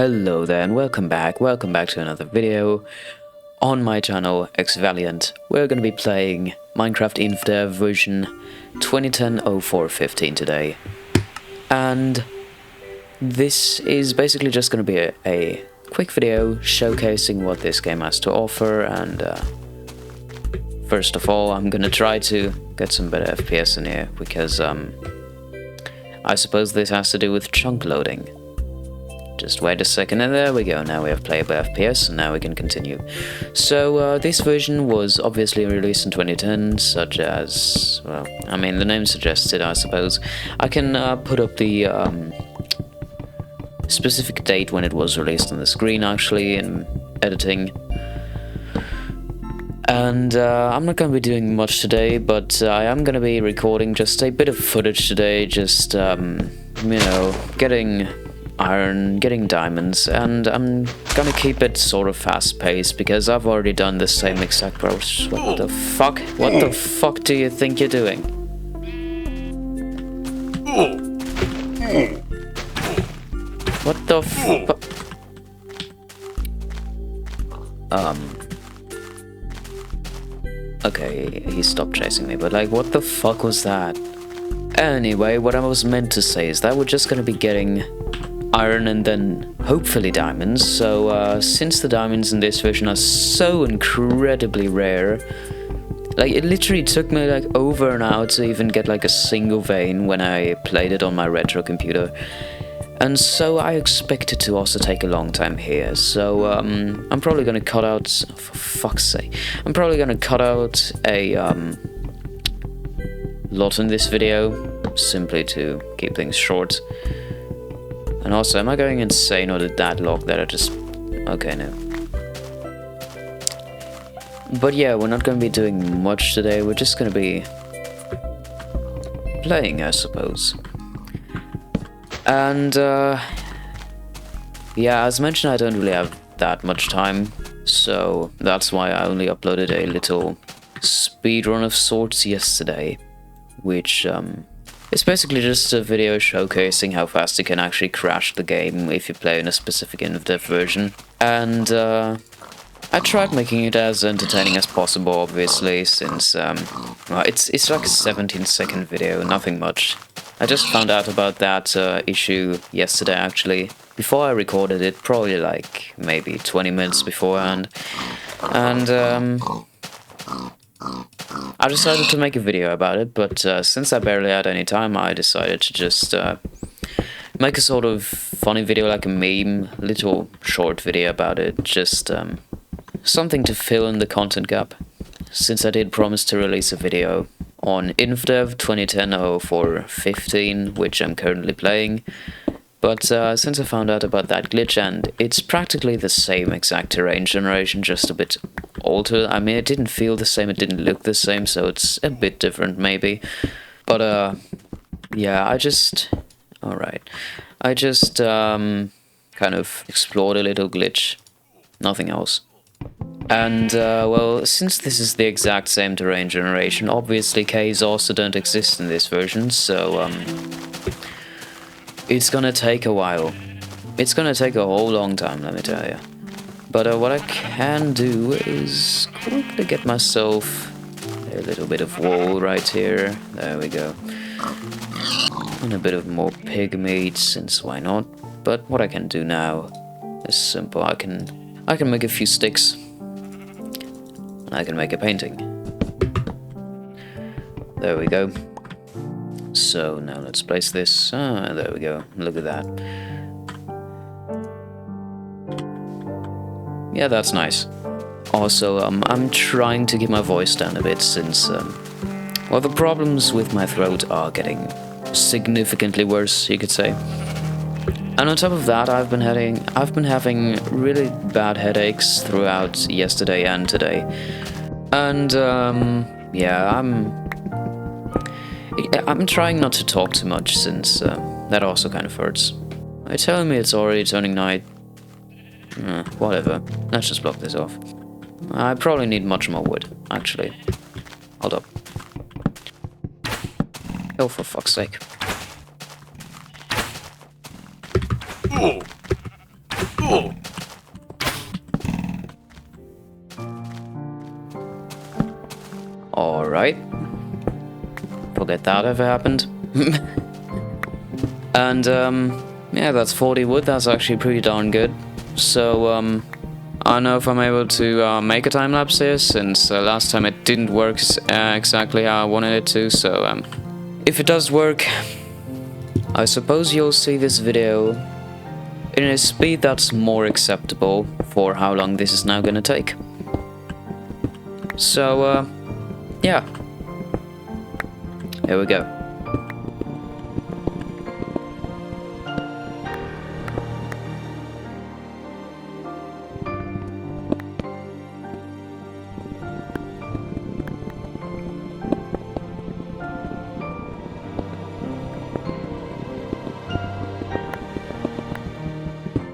Hello there and welcome back to another video on my channel XValiant. We're going to be playing Minecraft Infdev version 2010-04-15 today. And this is basically just going to be a quick video showcasing what this game has to offer, and first of all I'm going to try to get some better FPS in here, because I suppose this has to do with chunk loading. Just wait a second, and there we go. Now we have playable FPS, and now we can continue. So this version was obviously released in 2010, such as, well, I mean, the name suggests it, I suppose. I can put up the specific date when it was released on the screen, actually, in editing. And I'm not going to be doing much today, but I am going to be recording just a bit of footage today, just, you know, getting iron, getting diamonds, and I'm gonna keep it sort of fast-paced because I've already done the same exact process. What the fuck? What the fuck do you think you're doing? What the fuck? Okay, he stopped chasing me, but like, what the fuck was that? Anyway, what I was meant to say is that we're just gonna be getting iron and then hopefully diamonds. So since the diamonds in this version are so incredibly rare, like it literally took me like over an hour to even get like a single vein when I played it on my retro computer, and so I expect it to also take a long time here. So I'm probably gonna cut out, for fuck's sake, I'm probably gonna cut out a lot in this video simply to keep things short. And also, am I going insane, or did that log that I just... Okay, no. But yeah, we're not going to be doing much today, we're just going to be playing, I suppose. And, yeah, as mentioned, I don't really have that much time, so that's why I only uploaded a little speedrun of sorts yesterday, which, it's basically just a video showcasing how fast you can actually crash the game if you play in a specific Infdev version. And I tried making it as entertaining as possible, obviously, since well, it's like a 17-second video, nothing much. I just found out about that issue yesterday, actually, before I recorded it, probably like maybe 20 minutes beforehand. And I decided to make a video about it, but since I barely had any time, I decided to just make a sort of funny video, like a meme, little short video about it, just something to fill in the content gap, since I did promise to release a video on Infdev 2010-04-15, which I'm currently playing. But since I found out about that glitch, and it's practically the same exact terrain generation, just a bit altered. I mean, it didn't feel the same, it didn't look the same, so it's a bit different maybe. But yeah, I just kind of explored a little glitch, nothing else. And well, since this is the exact same terrain generation, obviously caves also don't exist in this version, so it's gonna take a while. It's gonna take a whole long time, let me tell you. But what I can do is quickly get myself a little bit of wool right here. There we go. And a bit of more pig meat, since why not? But what I can do now is simple. I can make a few sticks. And I can make a painting. There we go. So now let's place this. Ah, there we go. Look at that. Yeah, that's nice. Also, I'm trying to keep my voice down a bit, since, well, the problems with my throat are getting significantly worse, you could say. And on top of that, I've been having really bad headaches throughout yesterday and today. And, yeah, I'm trying not to talk too much, since that also kind of hurts. Are you telling me it's already turning night? Whatever. Let's just block this off. I probably need much more wood, actually. Hold up. Oh, for fuck's sake. alright. Forget that ever happened. And, yeah, that's 40 wood. That's actually pretty darn good. So, I don't know if I'm able to make a time-lapse here, since last time it didn't work exactly how I wanted it to, so if it does work, I suppose you'll see this video in a speed that's more acceptable for how long this is now gonna take. So, yeah. Here we go.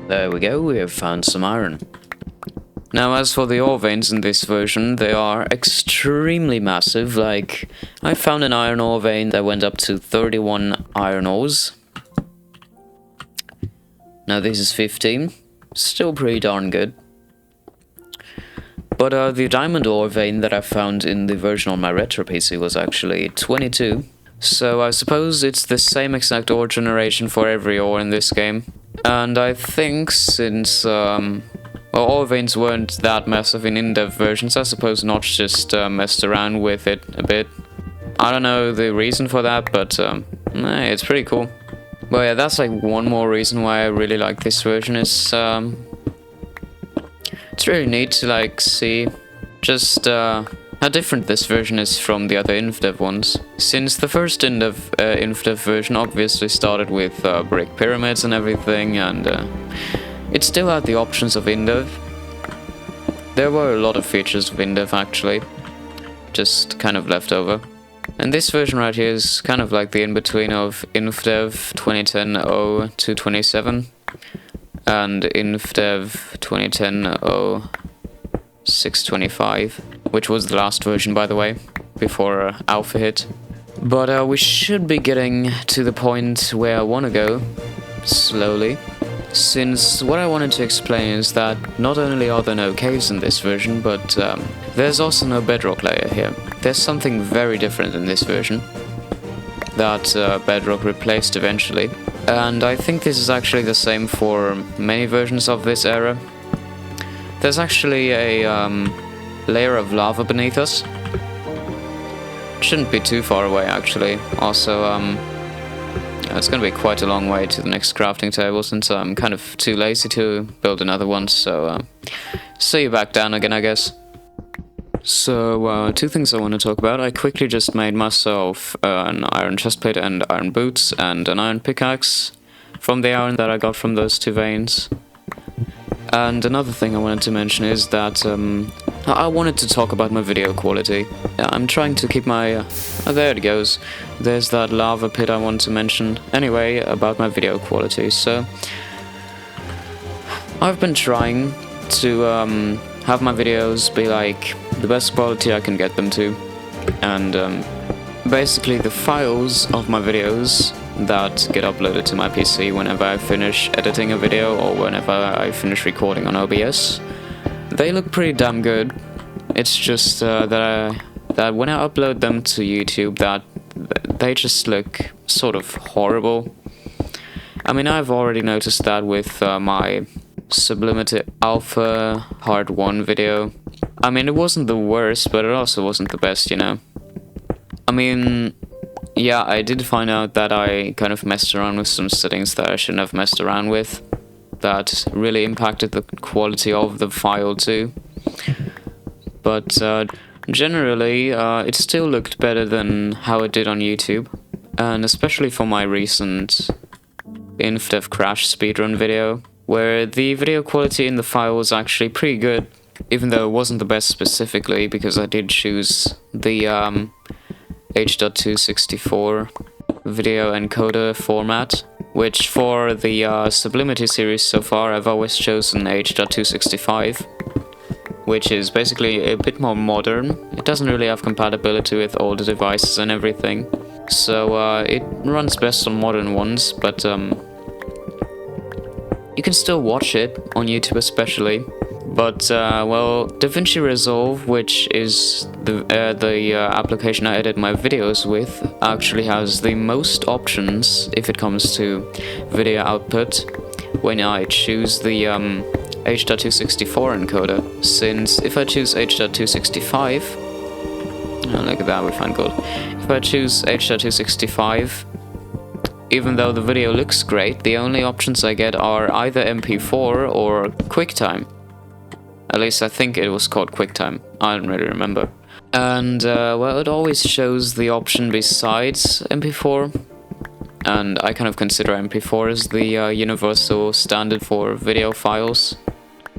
There we go, we have found some iron. Now, as for the ore veins in this version, they are extremely massive. Like, I found an iron ore vein that went up to 31 iron ores. Now this is 15, still pretty darn good. But the diamond ore vein that I found in the version on my retro PC was actually 22. So I suppose it's the same exact ore generation for every ore in this game. And I think since well, ore veins weren't that massive in Infdev versions, I suppose Notch just messed around with it a bit. I don't know the reason for that, but it's pretty cool. But yeah, that's like one more reason why I really like this version. It's really neat to like see just how different this version is from the other Infdev ones. Since the first Infdev version obviously started with brick pyramids and everything, and it still had the options of Infdev. There were a lot of features of Infdev actually, just kind of left over. And this version right here is kind of like the in-between of Infdev 2010-0 to 27 and Infdev 2010-0 625, which was the last version, by the way, before alpha hit. But we should be getting to the point where I want to go, slowly, since what I wanted to explain is that not only are there no caves in this version, but there's also no bedrock layer here. There's something very different in this version that bedrock replaced eventually, and I think this is actually the same for many versions of this era. There's actually a layer of lava beneath us. Shouldn't be too far away actually. Also, it's gonna be quite a long way to the next crafting table since I'm kind of too lazy to build another one, so see you back down again, I guess. So, two things I want to talk about. I quickly just made myself an iron chestplate and iron boots and an iron pickaxe from the iron that I got from those two veins. And another thing I wanted to mention is that I wanted to talk about my video quality. I'm trying to keep my... oh, there it goes. There's that lava pit I wanted to mention. Anyway, about my video quality. So, I've been trying to have my videos be like the best quality I can get them to. And basically the files of my videos that get uploaded to my PC whenever I finish editing a video or whenever I finish recording on OBS, they look pretty damn good. It's just that when I upload them to YouTube, that they just look sort of horrible. I mean, I've already noticed that with my Sublimity Alpha Part 1 video. I mean, it wasn't the worst, but it also wasn't the best, you know. I mean, yeah, I did find out that I kind of messed around with some settings that I shouldn't have messed around with. That really impacted the quality of the file too. But generally, it still looked better than how it did on YouTube. And especially for my recent Infdev Crash speedrun video, where the video quality in the file was actually pretty good, even though it wasn't the best specifically, because I did choose the H.264 video encoder format, which for the Sublimity series so far I've always chosen H.265, which is basically a bit more modern. It doesn't really have compatibility with older devices and everything, so it runs best on modern ones, but you can still watch it on YouTube especially. But, well, DaVinci Resolve, which is the application I edit my videos with, actually has the most options if it comes to video output when I choose the H.264 encoder. Since if I choose H.265, oh, look at that, we find gold. If I choose H.265, even though the video looks great, the only options I get are either MP4 or QuickTime. At least I think it was called QuickTime. I don't really remember. And, well, it always shows the option besides MP4. And I kind of consider MP4 as the universal standard for video files.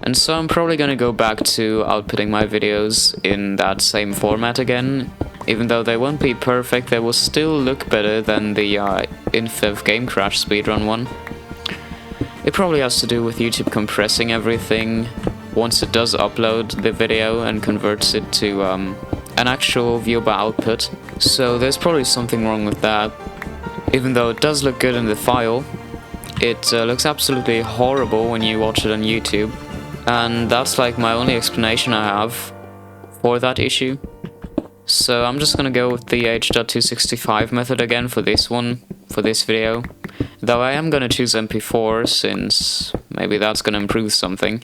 And so I'm probably gonna go back to outputting my videos in that same format again. Even though they won't be perfect, they will still look better than the Infdev Game Crash speedrun one. It probably has to do with YouTube compressing everything once it does upload the video and converts it to an actual viewable output. So there's probably something wrong with that. Even though it does look good in the file, it looks absolutely horrible when you watch it on YouTube. And that's like my only explanation I have for that issue. So I'm just gonna go with the H.265 method again for this one, for this video. Though I am gonna choose MP4 since maybe that's gonna improve something.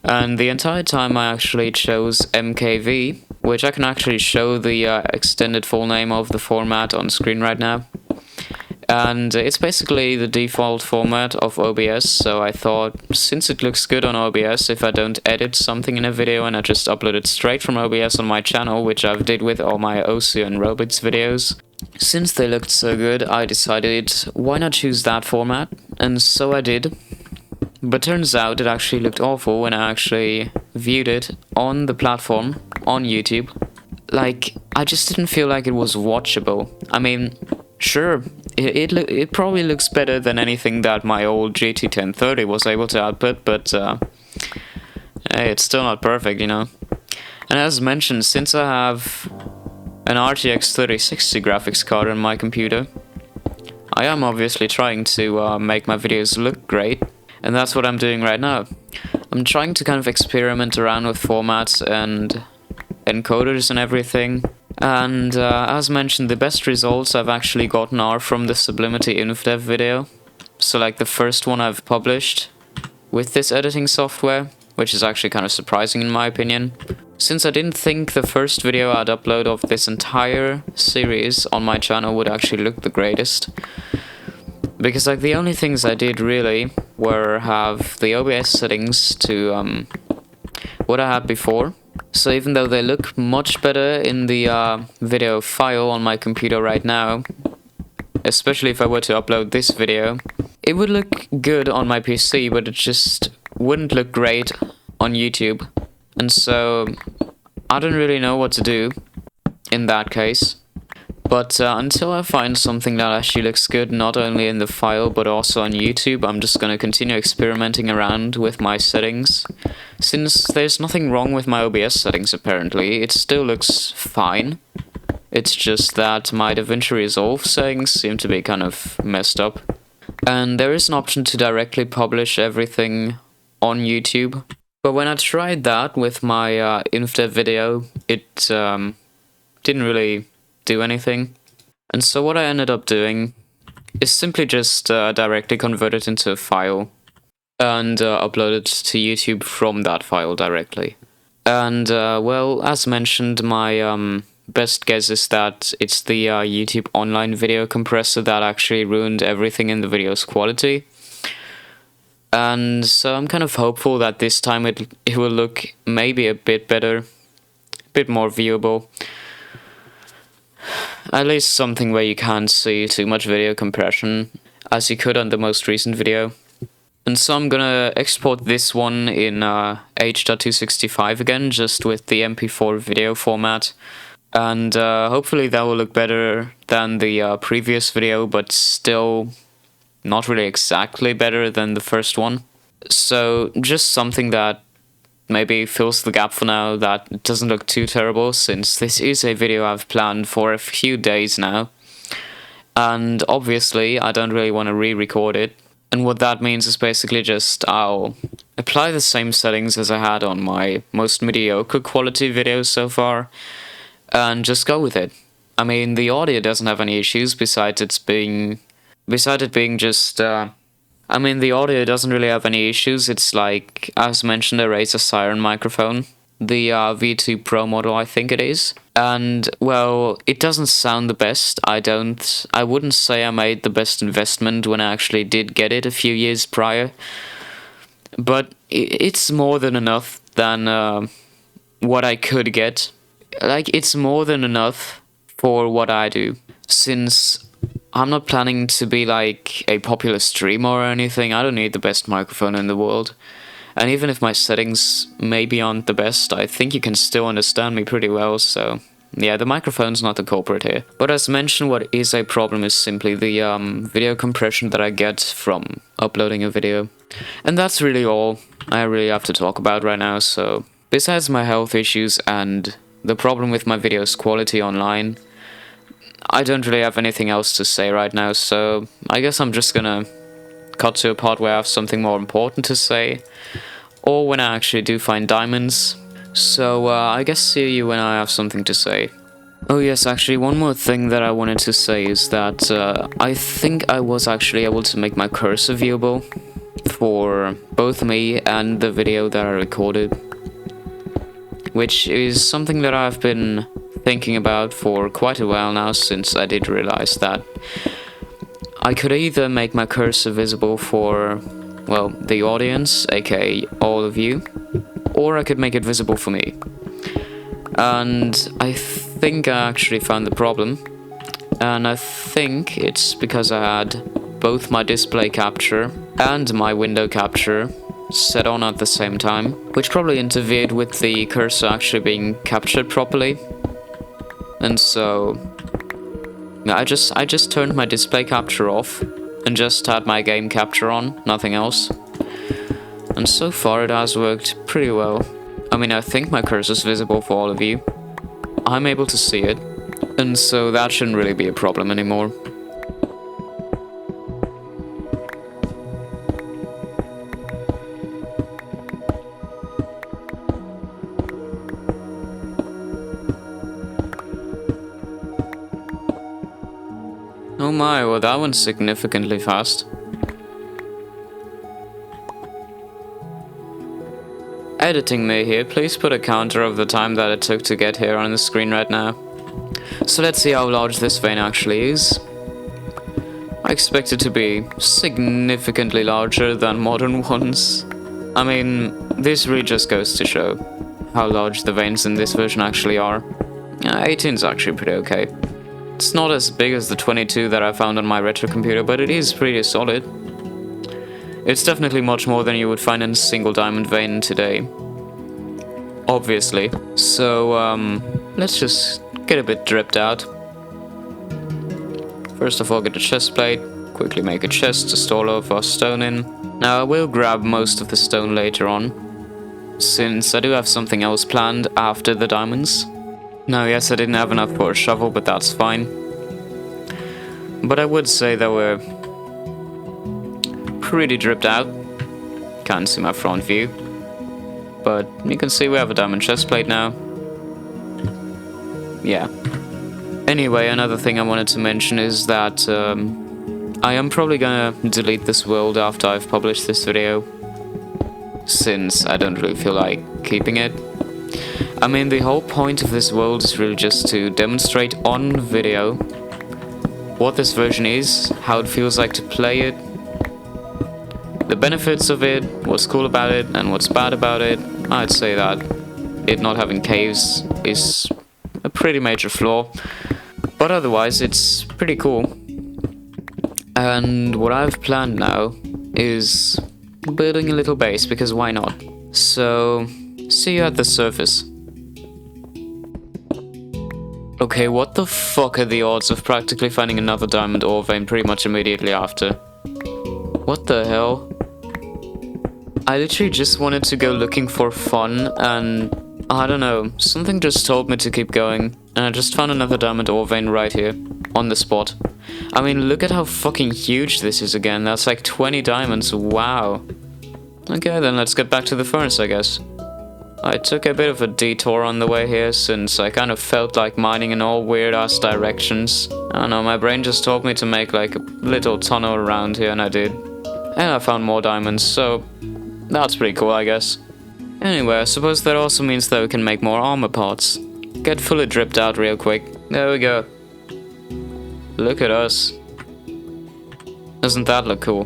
And the entire time I actually chose MKV, which I can actually show the extended full name of the format on screen right now. And it's basically the default format of OBS, so I thought, since it looks good on OBS, if I don't edit something in a video and I just upload it straight from OBS on my channel, which I've did with all my OSU and Robits videos, since they looked so good, I decided, why not choose that format? And so I did. But turns out it actually looked awful when I actually viewed it on the platform, on YouTube. Like, I just didn't feel like it was watchable. I mean, sure, it probably looks better than anything that my old GT1030 was able to output, but hey, it's still not perfect, you know. And as mentioned, since I have an RTX 3060 graphics card on my computer, I am obviously trying to make my videos look great. And that's what I'm doing right now. I'm trying to kind of experiment around with formats and encoders and everything. And as mentioned, the best results I've actually gotten are from the Sublimity Infdev video. So like the first one I've published with this editing software, which is actually kind of surprising in my opinion. Since I didn't think the first video I'd upload of this entire series on my channel would actually look the greatest. Because like the only things I did really were have the OBS settings to what I had before. So even though they look much better in the video file on my computer right now, especially if I were to upload this video, it would look good on my PC, but it just wouldn't look great on YouTube. And so I don't really know what to do in that case. But until I find something that actually looks good, not only in the file but also on YouTube, I'm just going to continue experimenting around with my settings. Since there's nothing wrong with my OBS settings apparently, it still looks fine. It's just that my DaVinci Resolve settings seem to be kind of messed up. And there is an option to directly publish everything on YouTube. But when I tried that with my Infdev video, it didn't really do anything. And so what I ended up doing is simply just directly convert it into a file and upload it to YouTube from that file directly. And well, as mentioned, my best guess is that it's the YouTube online video compressor that actually ruined everything in the video's quality. And so I'm kind of hopeful that this time it will look maybe a bit better, a bit more viewable. At least something where you can't see too much video compression, as you could on the most recent video. And so I'm gonna export this one in H.265 again, just with the MP4 video format. And hopefully that will look better than the previous video, but still not really exactly better than the first one. So just something that maybe fills the gap for now, that doesn't look too terrible, since this is a video I've planned for a few days now. And obviously I don't really want to re-record it. And what that means is basically just I'll apply the same settings as I had on my most mediocre quality videos so far, and just go with it. I mean, the audio doesn't have any issues besides it being just, I mean, the audio doesn't really have any issues. It's like, as mentioned, a Razer Siren microphone. The V2 Pro model, I think it is. And, well, it doesn't sound the best. I wouldn't say I made the best investment when I actually did get it a few years prior. But it's more than enough than what I could get. Like, it's more than enough for what I do. Since I'm not planning to be like a popular streamer or anything, I don't need the best microphone in the world. And even if my settings maybe aren't the best, I think you can still understand me pretty well, so yeah, the microphone's not the culprit here. But as mentioned, what is a problem is simply the video compression that I get from uploading a video. And that's really all I really have to talk about right now, so besides my health issues and the problem with my video's quality online, I don't really have anything else to say right now, so I guess I'm just gonna cut to a part where I have something more important to say, or when I actually do find diamonds. So I guess see you when I have something to say. Oh yes, actually one more thing that I wanted to say is that I think I was actually able to make my cursor viewable for both me and the video that I recorded, which is something that I've been thinking about for quite a while now, since I did realize that I could either make my cursor visible for, well, the audience, aka all of you, or I could make it visible for me. And I think I actually found the problem, and I think it's because I had both my display capture and my window capture set on at the same time, which probably interfered with the cursor actually being captured properly. And so I just turned my display capture off and just had my game capture on, nothing else. And so far it has worked pretty well. I mean, I think my cursor's visible for all of you. I'm able to see it, and so that shouldn't really be a problem anymore. Oh my, well that one's significantly fast. Editing me here, please put a counter of the time that it took to get here on the screen right now. So let's see how large this vein actually is. I expect it to be significantly larger than modern ones. I mean, this really just goes to show how large the veins in this version actually are. 18's actually pretty okay. It's not as big as the 22 that I found on my retro computer, but it is pretty solid. It's definitely much more than you would find in a single diamond vein today. Obviously. So, let's just get a bit dripped out. First of all, get a chest plate, quickly make a chest to store all of our stone in. Now, I will grab most of the stone later on, since I do have something else planned after the diamonds. Now, yes, I didn't have enough for a shovel, but that's fine. But I would say that we're pretty dripped out. Can't see my front view, but you can see we have a diamond chest plate now. Yeah. Anyway, another thing I wanted to mention is that I am probably gonna delete this world after I've published this video, since I don't really feel like keeping it. I mean, the whole point of this world is really just to demonstrate on video what this version is, how it feels like to play it, the benefits of it, what's cool about it, and what's bad about it. I'd say that it not having caves is a pretty major flaw, but otherwise it's pretty cool. And what I've planned now is building a little base, because why not? So, see you at the surface. Okay, what the fuck are the odds of practically finding another diamond ore vein pretty much immediately after? What the hell? I literally just wanted to go looking for fun, and I don't know, something just told me to keep going, and I just found another diamond ore vein right here, on the spot. I mean, look at how fucking huge this is again. That's like 20 diamonds. Wow. Okay, then let's get back to the furnace, I guess. I took a bit of a detour on the way here, since I kind of felt like mining in all weird-ass directions. I don't know, my brain just told me to make like a little tunnel around here, and I did. And I found more diamonds, so that's pretty cool, I guess. Anyway, I suppose that also means that we can make more armor parts. Get fully dripped out real quick. There we go. Look at us. Doesn't that look cool?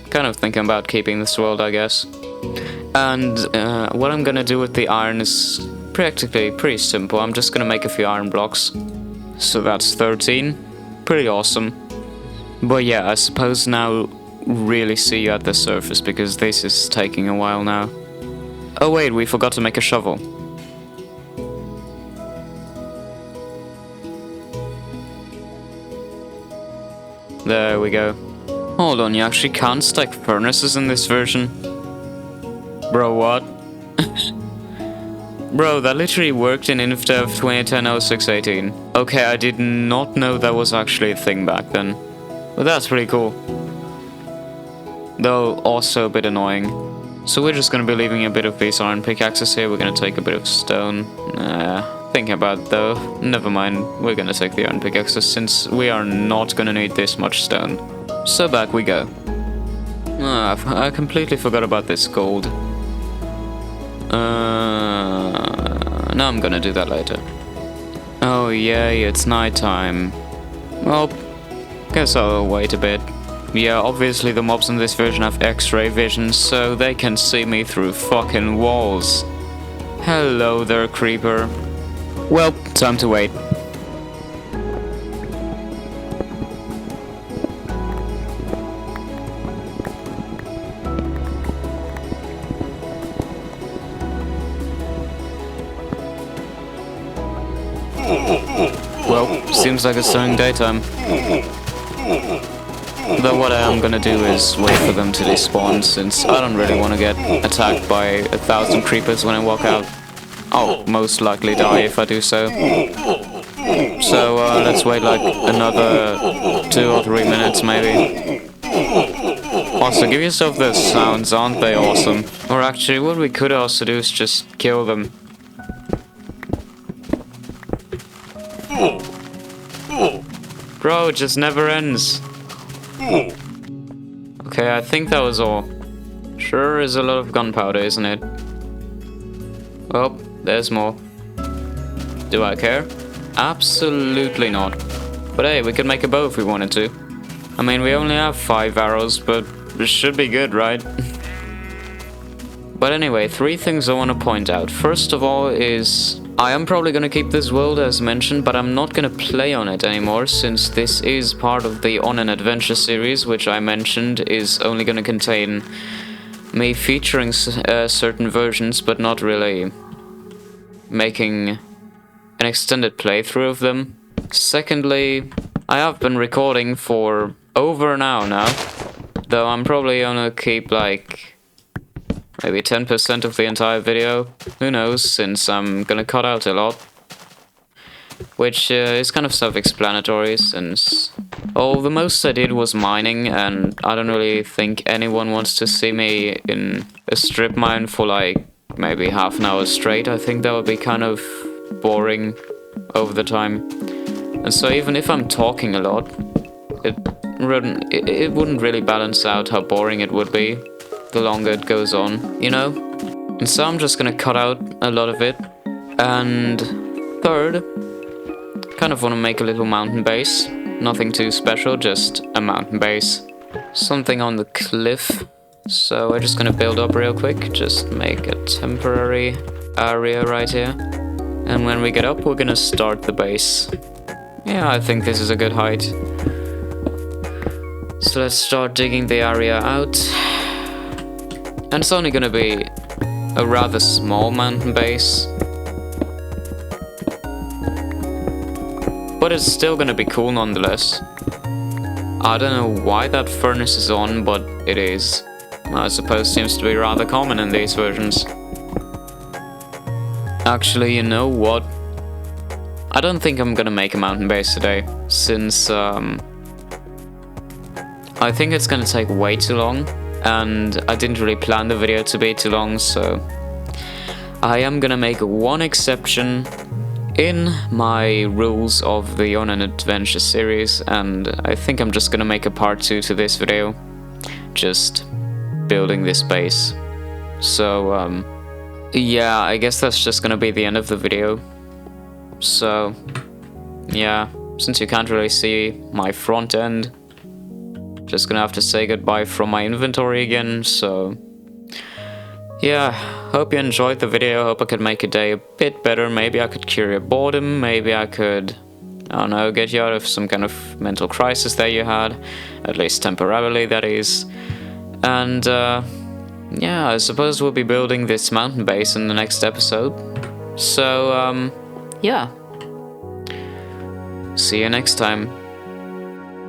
Kind of thinking about keeping this world, I guess. And what I'm gonna do with the iron is practically pretty simple. I'm just gonna make a few iron blocks. So that's 13. Pretty awesome. But yeah, I suppose now really see you at the surface, because this is taking a while now. Oh wait, we forgot to make a shovel. There we go. Hold on, you actually can't stack furnaces in this version? Bro, what? Bro, that literally worked in Infdev 2010-06-18. Okay, I did not know that was actually a thing back then. But that's pretty cool. Though also a bit annoying. So we're just gonna be leaving a bit of these iron pickaxes here. We're gonna take a bit of stone. Thinking about it though, never mind. We're gonna take the iron pickaxes, since we are not gonna need this much stone. So back we go. I completely forgot about this gold. No, I'm gonna do that later. Oh yay, it's nighttime. Well, guess I'll wait a bit. Yeah, obviously the mobs in this version have X-ray vision, so they can see me through fucking walls. Hello there, creeper. Well, time to wait. Well, seems like it's turning daytime. Though what I am gonna do is wait for them to despawn, since I don't really want to get attacked by 1,000 creepers when I walk out. I'll most likely die if I do so. So let's wait like another 2 or 3 minutes maybe. Also, give yourself those sounds, aren't they awesome? Or actually, what we could also do is just kill them. Bro, it just never ends. Okay, I think that was all. Sure is a lot of gunpowder, isn't it? Well, there's more. Do I care? Absolutely not. But hey, we could make a bow if we wanted to. I mean, we only have 5 arrows, but it should be good, right? But anyway, 3 things I want to point out. First of all is, I am probably going to keep this world as mentioned, but I'm not going to play on it anymore, since this is part of the On an Adventure series, which I mentioned is only going to contain me featuring certain versions, but not really making an extended playthrough of them. Secondly, I have been recording for over an hour now, though I'm probably gonna keep like maybe 10% of the entire video. Who knows, since I'm gonna cut out a lot. Which is kind of self-explanatory, since the most I did was mining, and I don't really think anyone wants to see me in a strip mine for like maybe half an hour straight. I think that would be kind of boring over the time. And so even if I'm talking a lot, it wouldn't really balance out how boring it would be the longer it goes on, you know? And so I'm just gonna cut out a lot of it. And third, kind of want to make a little mountain base. Nothing too special, just a mountain base. Something on the cliff. So we're just gonna build up real quick, just make a temporary area right here. And when we get up, we're gonna start the base. Yeah, I think this is a good height. So let's start digging the area out. And it's only gonna be a rather small mountain base. But it's still gonna be cool nonetheless. I don't know why that furnace is on, but it is. I suppose seems to be rather common in these versions. Actually, you know what? I don't think I'm gonna make a mountain base today, since I think it's gonna take way too long, and I didn't really plan the video to be too long, so I am gonna make one exception in my rules of the On an Adventure series, and I think I'm just gonna make a part 2 to this video, just building this base. So yeah, I guess that's just gonna be the end of the video. So yeah, since you can't really see my front end, just gonna have to say goodbye from my inventory again. So yeah, hope you enjoyed the video. Hope I could make your day a bit better. Maybe I could cure your boredom. Maybe I could, I don't know, get you out of some kind of mental crisis that you had, at least temporarily, that is. And yeah, I suppose we'll be building this mountain base in the next episode. So yeah, see you next time.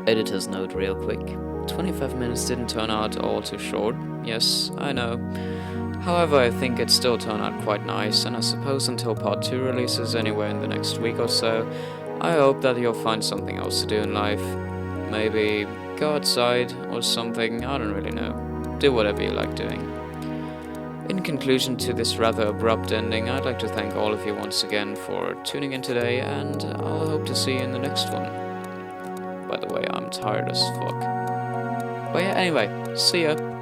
Editor's note real quick. 25 minutes didn't turn out all too short. Yes, I know. However, I think it still turned out quite nice, and I suppose until part 2 releases anywhere in the next week or so, I hope that you'll find something else to do in life. Maybe go outside or something, I don't really know. Do whatever you like doing. In conclusion to this rather abrupt ending, I'd like to thank all of you once again for tuning in today, and I'll hope to see you in the next one. By the way, I'm tired as fuck. But yeah, anyway, see ya.